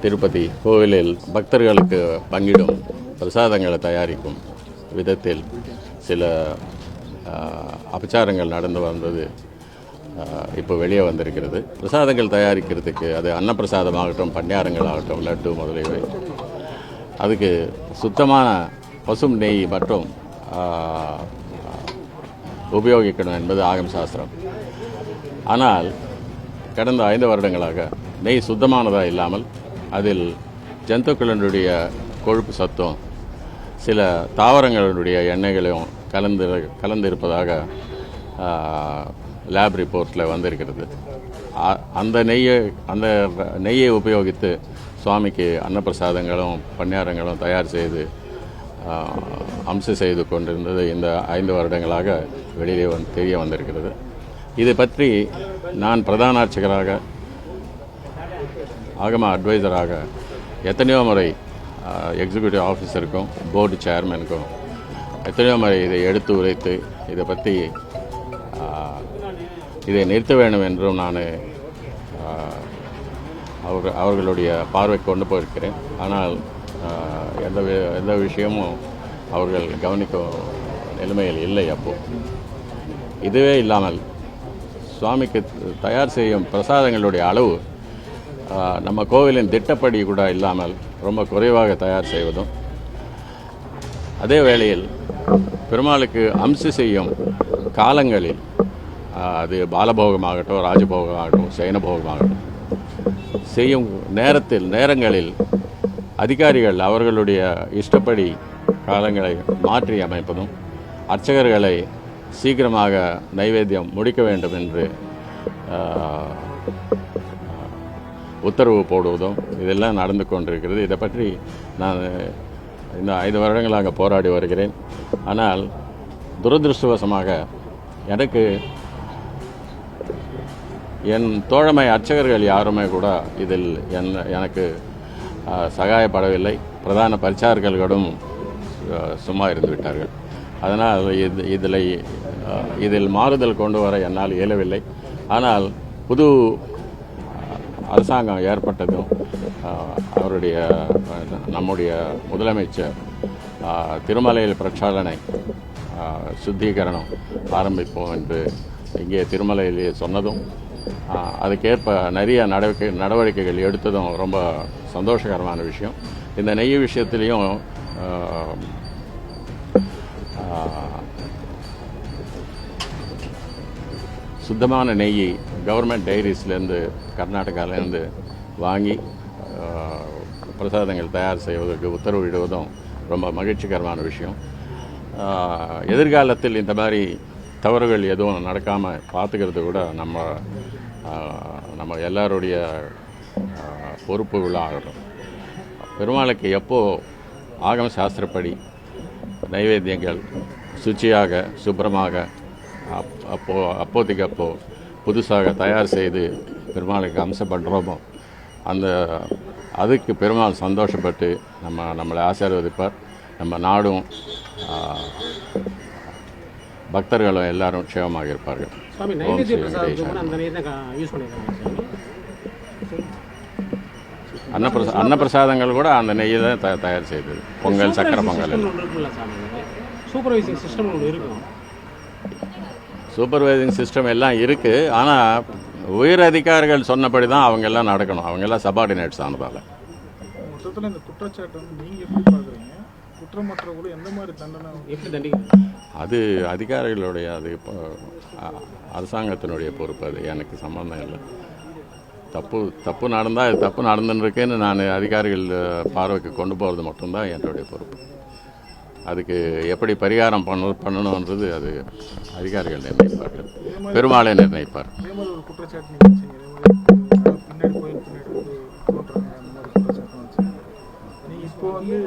திருப்பதி கோவிலில் பக்தர்களுக்கு பங்கிடும் பிரசாதங்களை தயாரிக்கும் விதத்தில் சில அபச்சாரங்கள் நடந்து வந்தது இப்போ வெளியே வந்திருக்கிறது. பிரசாதங்கள் தயாரிக்கிறதுக்கு அது அன்னப்பிரசாதமாகட்டும், பன்னியாரங்களாகட்டும், லட்டு முதலியவை, அதுக்கு சுத்தமான பசும் நெய் மற்றும் உபயோகிக்கணும் என்பது ஆகம சாஸ்திரம். ஆனால் கடந்த 5 வருடங்களாக நெய் சுத்தமானதாக இல்லாமல் அதில் ஜந்துக்களினுடைய கொழுப்பு சத்தும் சில தாவரங்களுடைய எண்ணெய்களையும் கலந்திருப்பதாக லேப் ரிப்போர்ட்டில் வந்திருக்கிறது. அந்த நெய்யை உபயோகித்து சுவாமிக்கு அன்னப்பிரசாதங்களும் பன்னியாரங்களும் தயார் செய்து அம்சம் செய்து கொண்டிருந்தது இந்த 5 வருடங்களாக வெளியே தெரிய வந்திருக்கிறது. இதை பற்றி நான் பிரதான அர்ச்சகராக, ஆகம அட்வைசராக எத்தனையோ முறை எக்ஸிக்யூட்டிவ் ஆஃபீஸருக்கும் போர்டு சேர்மனுக்கும் எத்தனையோ முறை இதை எடுத்து உரைத்து இதை பற்றி இதை நிறுத்த வேண்டும் என்றும் நான் அவர்களுடைய பார்வை கொண்டு போயிருக்கிறேன். ஆனால் எந்த விஷயமும் அவர்கள் கவனிக்கும் நிலைமையில் இல்லை. அப்போது இதுவே இல்லாமல் சுவாமிக்கு தயார் செய்யும் பிரசாதங்களுடைய அளவு நம்ம கோவிலின் திட்டப்படி கூட இல்லாமல் ரொம்ப குறைவாக தயார் செய்வதும், அதே வேளையில் பெருமாளுக்கு அம்சம் செய்யும் காலங்களில் அது பாலபோகமாகட்டும், ராஜபோகமாகட்டும், சயனபோகமாகட்டும் செய்யும் நேரங்களில் அதிகாரிகள் அவர்களுடைய இஷ்டப்படி காலங்களை மாற்றி அமைப்பதும், அர்ச்சகர்களை சீக்கிரமாக நைவேத்தியம் முடிக்க வேண்டும் என்று உத்தரவு போடுவதும் இதெல்லாம் நடந்து கொண்டிருக்கிறது. இதை பற்றி நான் இந்த 5 வருடங்களாக போராடி வருகிறேன். ஆனால் துரதிருஷ்டவசமாக எனக்கு என் தோழமை அர்ச்சகர்கள் யாருமே கூட இதில் எனக்கு சகாயப்படவில்லை. பிரதான பரிச்சாரர்களும் சும்மா இருந்து விட்டார்கள். அதனால் இதில் மாறுதல் கொண்டு வர என்னால் இயலவில்லை. ஆனால் புது அரசாங்கம் ஏற்பட்டதும் நம்முடைய முதலமைச்சர் திருமலையில் பிரச்சாரணை சுத்திகரணம் ஆரம்பிப்போம் என்று இங்கே திருமலையிலே சொன்னதும், அதுக்கேற்ப நிறைய நடவடிக்கைகள் எடுத்ததும் ரொம்ப சந்தோஷகரமான விஷயம். இந்த நெய் விஷயத்திலையும் சுத்தமான நெய் கவர்மெண்ட் டைரிஸ்லேருந்து கர்நாடகாவிலேருந்து வாங்கி பிரசாதங்கள் தயார் செய்வதற்கு உத்தரவிடுவதும் ரொம்ப மகிழ்ச்சிகரமான விஷயம். எதிர்காலத்தில் இந்த மாதிரி தவறுகள் எதுவும் நடக்காமல் பார்த்துக்கிறது கூட நம்ம எல்லாருடைய பொறுப்புகளாக ஆகட்டும். பெருமாளுக்கு எப்போது ஆகம சாஸ்திரப்படி நைவேத்தியங்கள் சுச்சியாக சுப்ரமாக அப்போதைக்கு புதுசாக தயார் செய்து பெருமாளுக்கு அம்சம் பண்ணுறோமோ அதுக்கு பெருமாள் சந்தோஷப்பட்டு நம்மளை ஆசீர்வதிப்பார். நம்ம நாடும் பக்தர்களும் எல்லாரும் க்ஷேமமாக இருப்பார்கள். அன்னப்பிரசாதங்கள் கூட அந்த நெய்யை தான் தயார் செய்தது. பொங்கல், சக்கரை பொங்கல், சூப்பர்வைசிங் சிஸ்டம் எல்லாம் இருக்குது. ஆனால் உயர் அதிகாரிகள் சொன்னபடி தான் அவங்க எல்லாம் நடக்கணும். அவங்க எல்லாம் சபார்டினேட்ஸ் ஆனதால். மொத்தத்தில் இந்த குற்றச்சாட்டு வந்து நீங்கள் எப்படி பார்க்குறீங்க? குற்றமற்றவர்களும் எந்த மாதிரி தண்டனை எப்படி தண்டிக்க? அது அதிகாரிகளுடைய, அது இப்போ அரசாங்கத்தினுடைய பொறுப்பு. அது எனக்கு சம்மந்தம் இல்லை. தப்பு நடந்தால் அது தப்பு நடந்துருக்குன்னு நான் அதிகாரிகள் பார்வைக்கு கொண்டு போகிறது மட்டும்தான் என்னுடைய பொறுப்பு. அதுக்கு எப்படி பரிகாரம் பண்ணணுன்றது அது அதிகாரிகள் நிர்ணயிப்பார்கள், பெருமாளை நிர்ணயிப்பார். இப்போ வந்து